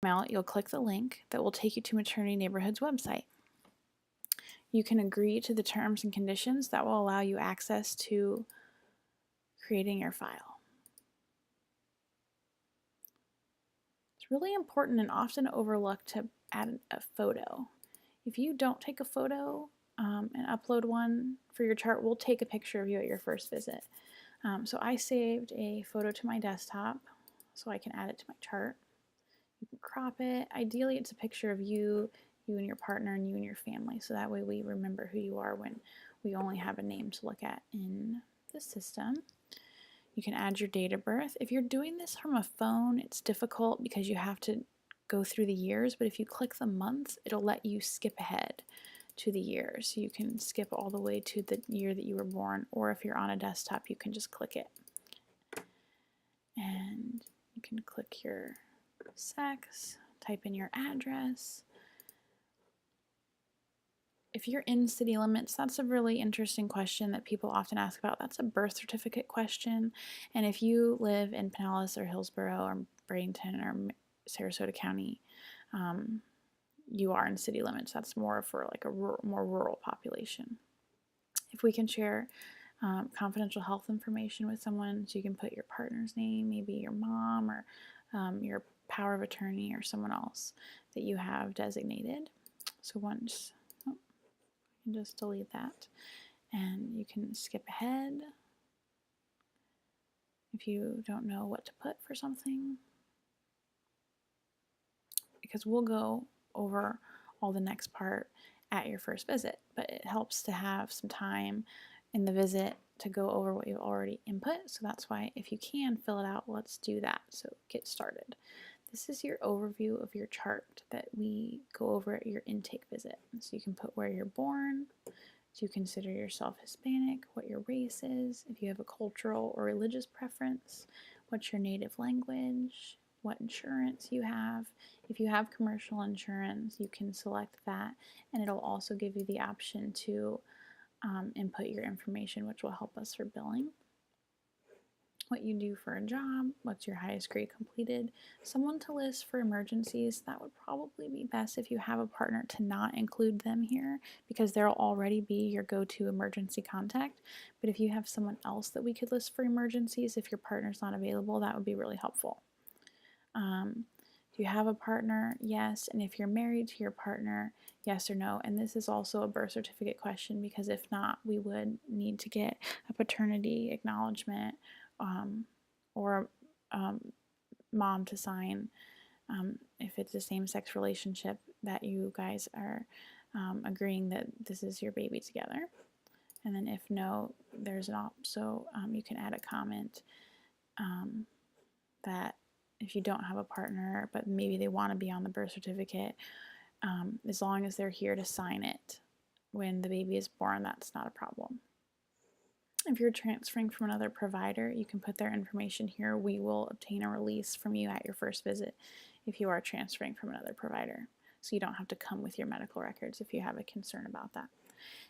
email, you'll click the link that will take you to Maternity Neighborhood's website. You can agree to the terms and conditions that will allow you access to creating your file. It's really important and often overlooked to add a photo. If you don't take a photo and upload one for your chart, we'll take a picture of you at your first visit. So I saved a photo to my desktop so I can add it to my chart. You can crop it. Ideally, it's a picture of you and your partner, and you and your family, so that way we remember who you are when we only have a name to look at in the system. You can add your date of birth. If you're doing this from a phone, it's difficult because you have to go through the years, but if you click the month, it'll let you skip ahead to the year. So you can skip all the way to the year that you were born, or if you're on a desktop, you can just click it. And you can click your sex, type in your address. If you're in city limits, that's a really interesting question that people often ask about. That's a birth certificate question. And if you live in Pinellas or Hillsborough or Bradenton or Sarasota County, you are in city limits. That's more for like a more rural population. If we can share confidential health information with someone, so you can put your partner's name, maybe your mom or your power of attorney or someone else that you have designated. So once, you can just delete that and you can skip ahead if you don't know what to put for something, because we'll go over all the next part at your first visit, but it helps to have some time in the visit to go over what you've already input. So that's why, if you can fill it out, let's do that. So get started. This is your overview of your chart that we go over at your intake visit. So you can put where you're born. Do you consider yourself Hispanic? What your race is? If you have a cultural or religious preference? What's your native language? What insurance you have? If you have commercial insurance, you can select that, and it'll also give you the option to input your information, which will help us for billing. What you do for a job, what's your highest grade completed, someone to list for emergencies. That would probably be best if you have a partner to not include them here, because they'll already be your go-to emergency contact. But if you have someone else that we could list for emergencies, if your partner's not available, that would be really helpful. Do you have a partner? Yes. And if you're married to your partner, yes or no. And this is also a birth certificate question, because if not, we would need to get a paternity acknowledgement or mom to sign if it's a same-sex relationship, that you guys are agreeing that this is your baby together. And then if no, there's an so you can add a comment that if you don't have a partner, but maybe they want to be on the birth certificate, as long as they're here to sign it when the baby is born, that's not a problem. If you're transferring from another provider, you can put their information here. We will obtain a release from you at your first visit if you are transferring from another provider. So you don't have to come with your medical records if you have a concern about that.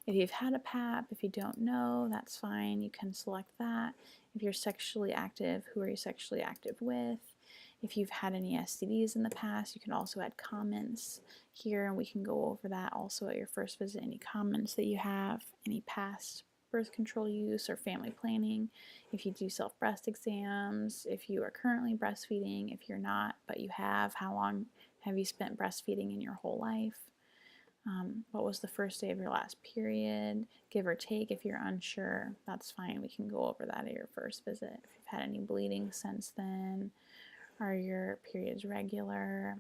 If you've had a PAP, if you don't know, that's fine. You can select that. If you're sexually active, who are you sexually active with? If you've had any STDs in the past, you can also add comments here, and we can go over that also at your first visit. Any comments that you have, any past birth control use or family planning, if you do self-breast exams, if you are currently breastfeeding, if you're not, but you have, how long have you spent breastfeeding in your whole life? What was the first day of your last period, give or take. If you're unsure, that's fine. We can go over that at your first visit. If you've had any bleeding since then, are your periods regular?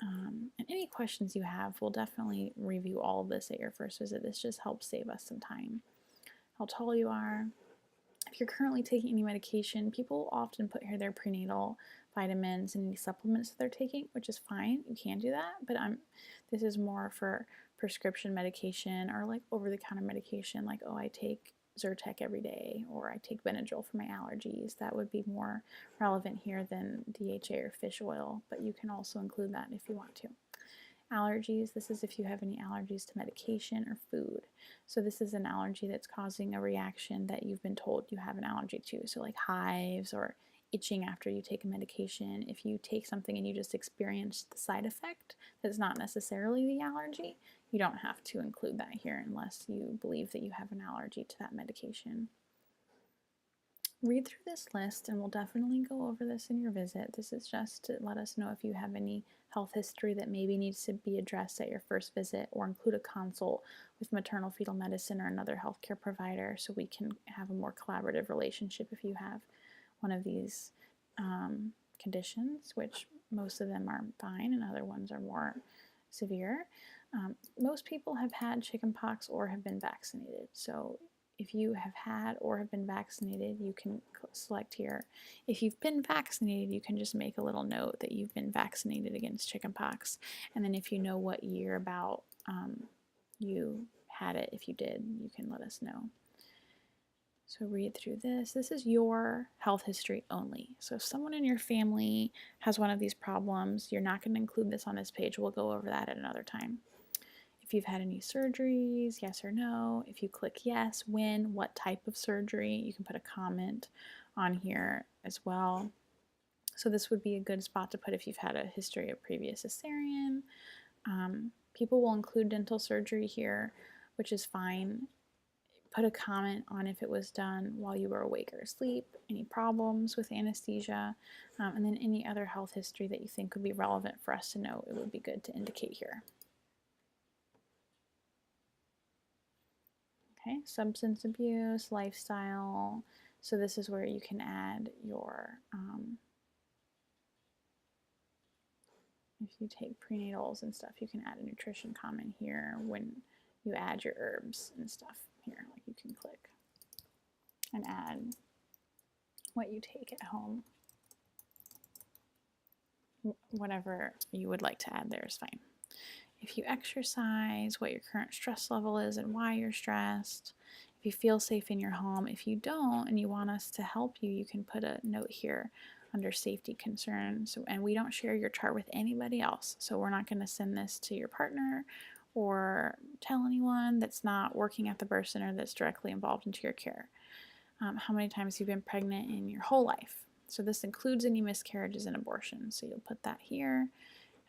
And any questions you have, we'll definitely review all of this at your first visit. This just helps save us some time. How tall you are. If you're currently taking any medication, people often put here their prenatal vitamins and any supplements that they're taking, which is fine. You can do that, but this is more for prescription medication or like over-the-counter medication, like, oh, I take Zyrtec every day, or I take Benadryl for my allergies. That would be more relevant here than DHA or fish oil, but you can also include that if you want to. Allergies, this is if you have any allergies to medication or food. So this is an allergy that's causing a reaction that you've been told you have an allergy to. So like hives or itching after you take a medication. If you take something and you just experience the side effect that's not necessarily the allergy, you don't have to include that here unless you believe that you have an allergy to that medication. Read through this list, and we'll definitely go over this in your visit. This is just to let us know if you have any health history that maybe needs to be addressed at your first visit, or include a consult with maternal fetal medicine or another healthcare provider so we can have a more collaborative relationship if you have one of these conditions, which most of them are fine and other ones are more severe. Most people have had chickenpox or have been vaccinated. So if you have had or have been vaccinated, you can select here. If you've been vaccinated, you can just make a little note that you've been vaccinated against chickenpox. And then if you know what year about you had it, if you did, you can let us know. So read through this. This is your health history only. So if someone in your family has one of these problems, you're not going to include this on this page. We'll go over that at another time. If you've had any surgeries, yes or no. If you click yes, when, what type of surgery, you can put a comment on here as well. So this would be a good spot to put if you've had a history of previous cesarean. People will include dental surgery here, which is fine. Put a comment on if it was done while you were awake or asleep, any problems with anesthesia, and then any other health history that you think would be relevant for us to know. It would be good to indicate here. Okay, substance abuse, lifestyle. So this is where you can add your, if you take prenatals and stuff, you can add a nutrition comment here when you add your herbs and stuff here. Like you can click and add what you take at home. Whatever you would like to add there is fine. If you exercise, what your current stress level is and why you're stressed. If you feel safe in your home. If you don't and you want us to help you, you can put a note here under safety concerns. And we don't share your chart with anybody else. So we're not going to send this to your partner or tell anyone that's not working at the birth center that's directly involved into your care. How many times you've been pregnant in your whole life. So this includes any miscarriages and abortions. So you'll put that here.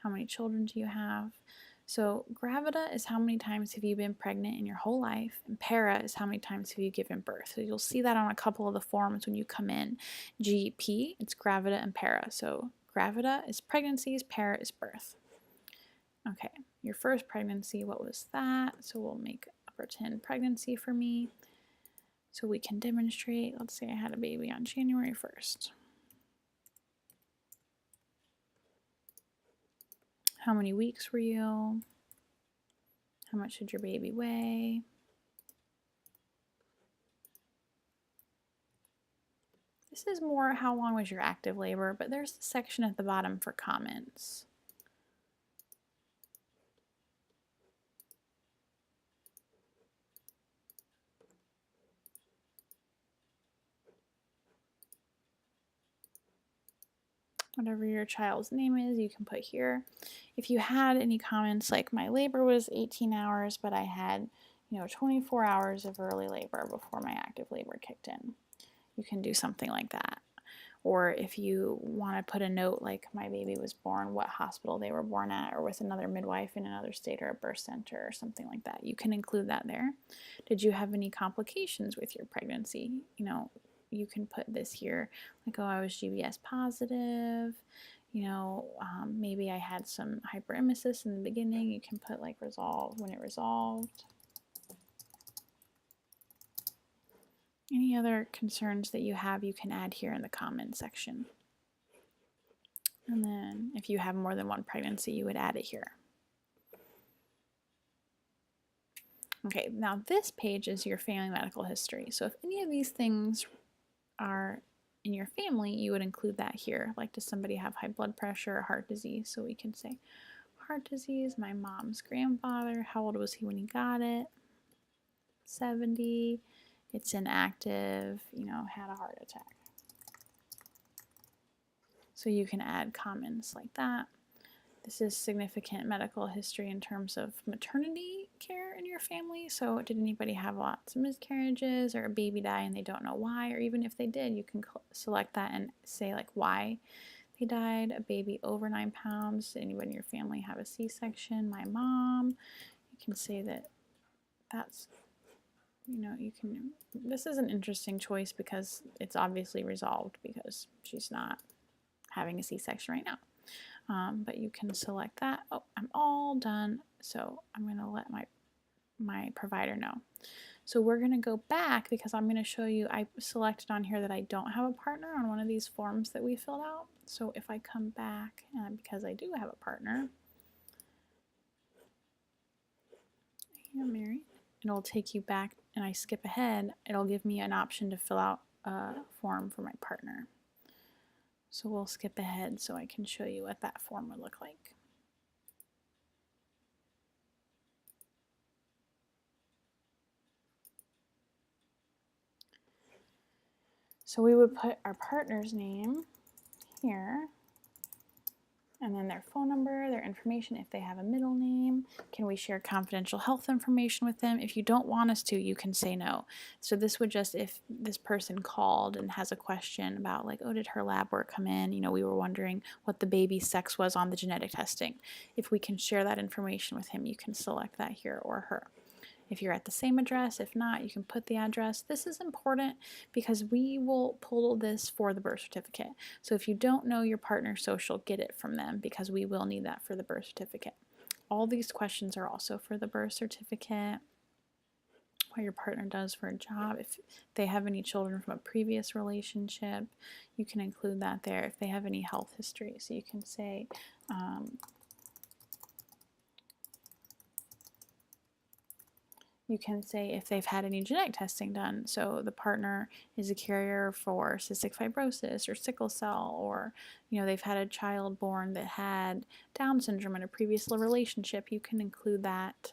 How many children do you have? So gravida is how many times have you been pregnant in your whole life, and para is how many times have you given birth. So you'll see that on a couple of the forms when you come in. GP, it's gravida and para. So gravida is pregnancies, para is birth. Okay, your first pregnancy, what was that? So we'll make a pretend pregnancy for me so we can demonstrate. Let's say I had a baby on January 1st. How many weeks were you? How much did your baby weigh? This is more how long was your active labor, but there's a section at the bottom for comments. Whatever your child's name is, you can put here. If you had any comments like my labor was 18 hours, but I had 24 hours of early labor before my active labor kicked in, you can do something like that. Or if you want to put a note like my baby was born, what hospital they were born at, or with another midwife in another state or a birth center or something like that, you can include that there. Did you have any complications with your pregnancy? You can put this here, like, oh, I was GBS positive, maybe I had some hyperemesis in the beginning. You can put like resolved when it resolved. Any other concerns that you have, you can add here in the comment section. And then if you have more than one pregnancy, you would add it here. Okay, now this page is your family medical history. So if any of these things are in your family, you would include that here. Like, does somebody have high blood pressure or heart disease? So we can say heart disease, my mom's grandfather, how old was he when he got it? 70, it's inactive, had a heart attack. So you can add comments like that. This is significant medical history in terms of maternity care in your family? So did anybody have lots of miscarriages or a baby die and they don't know why? Or even if they did, you can select that and say like why they died. A baby over 9 pounds. Did anybody in your family have a C-section? My mom. You can say that that's, you can, this is an interesting choice because it's obviously resolved because she's not having a C-section right now. But you can select that. Oh, I'm all done. So I'm going to let my provider know. So we're going to go back because I'm going to show you, I selected on here that I don't have a partner on one of these forms that we filled out. So if I come back, because I do have a partner, I'm married, it'll take you back and I skip ahead, it'll give me an option to fill out a form for my partner. So we'll skip ahead so I can show you what that form would look like. So we would put our partner's name here, and then their phone number, their information, if they have a middle name. Can we share confidential health information with them? If you don't want us to, you can say no. So this would just, if this person called and has a question about like, oh, did her lab work come in? We were wondering what the baby's sex was on the genetic testing. If we can share that information with him, you can select that here or her. If you're at the same address, if not, you can put the address. This is important because we will pull this for the birth certificate. So if you don't know your partner's social, get it from them because we will need that for the birth certificate. All these questions are also for the birth certificate. What your partner does for a job. If they have any children from a previous relationship, you can include that there. If they have any health history, so you can say, if they've had any genetic testing done. So the partner is a carrier for cystic fibrosis or sickle cell, or they've had a child born that had Down syndrome in a previous relationship. You can include that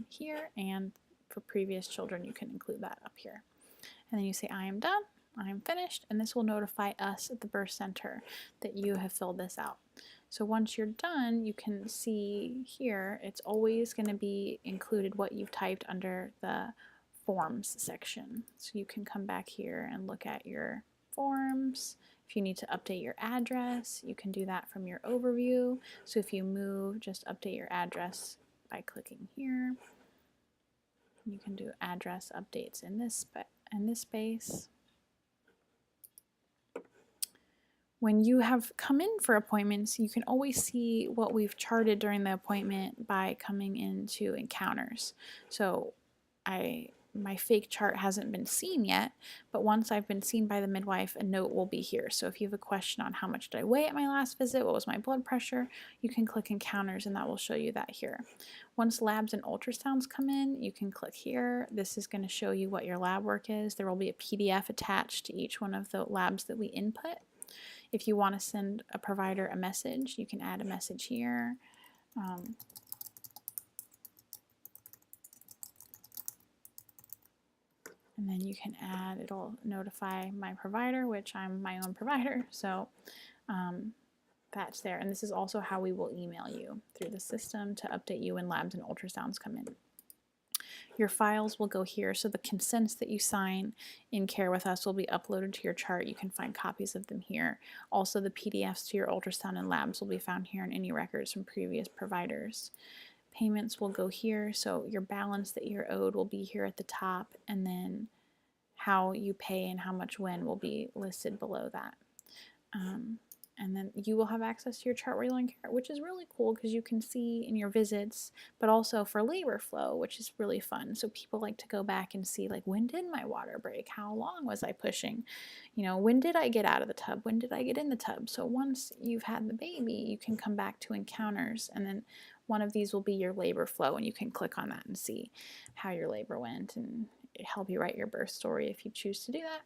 here, and for previous children, you can include that up here. And then you say, I am done, I am finished, and this will notify us at the birth center that you have filled this out. So once you're done, you can see here, it's always going to be included what you've typed under the forms section. So you can come back here and look at your forms. If you need to update your address, you can do that from your overview. So if you move, just update your address by clicking here. You can do address updates in this space. When you have come in for appointments, you can always see what we've charted during the appointment by coming into encounters. So my fake chart hasn't been seen yet, but once I've been seen by the midwife, a note will be here. So if you have a question on how much did I weigh at my last visit, what was my blood pressure, you can click encounters and that will show you that here. Once labs and ultrasounds come in, you can click here. This is going to show you what your lab work is. There will be a PDF attached to each one of the labs that we input. If you want to send a provider a message, you can add a message here. And then you can add, it'll notify my provider, which I'm my own provider, so that's there. And this is also how we will email you through the system to update you when labs and ultrasounds come in. Your files will go here, so the consents that you sign in care with us will be uploaded to your chart. You can find copies of them here. Also, the PDFs to your ultrasound and labs will be found here, and any records from previous providers. Payments will go here, so your balance that you're owed will be here at the top, and then how you pay and how much when will be listed below that. And then you will have access to your chart while you're in care, which is really cool because you can see in your visits, but also for labor flow, which is really fun. So people like to go back and see, like, when did my water break? How long was I pushing? When did I get out of the tub? When did I get in the tub? So once you've had the baby, you can come back to encounters, and then one of these will be your labor flow, and you can click on that and see how your labor went and help you write your birth story if you choose to do that.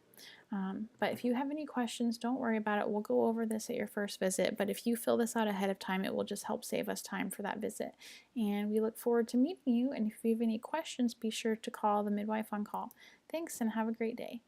But if you have any questions, don't worry about it. We'll go over this at your first visit, but if you fill this out ahead of time, it will just help save us time for that visit. And we look forward to meeting you, and if you have any questions, be sure to call the midwife on call. Thanks, and have a great day.